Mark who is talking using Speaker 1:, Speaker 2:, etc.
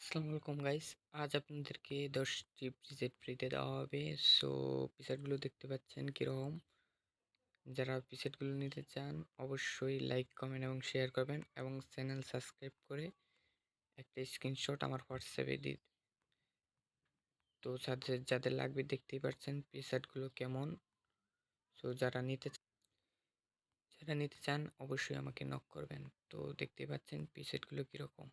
Speaker 1: আসসালামু আলাইকুম গাইস। আজ আপনাদেরকে 10টি প্রিসেট ফ্রিতে দেওয়া হবে। সো প্রিসেটগুলো দেখতে পাচ্ছেন কীরকম। যারা প্রিসেটগুলো নিতে চান অবশ্যই লাইক, কমেন্ট এবং শেয়ার করবেন এবং চ্যানেল সাবস্ক্রাইব করে একটা স্ক্রিনশট আমার হোয়াটসঅ্যাপে দিন। তো যাদের যাদের লাগবে দেখতেই পাচ্ছেন প্রিসেটগুলো কেমন। সো যারা নিতে চান অবশ্যই আমাকে নক করবেন। তো দেখতেই পাচ্ছেন প্রিসেটগুলো কীরকম।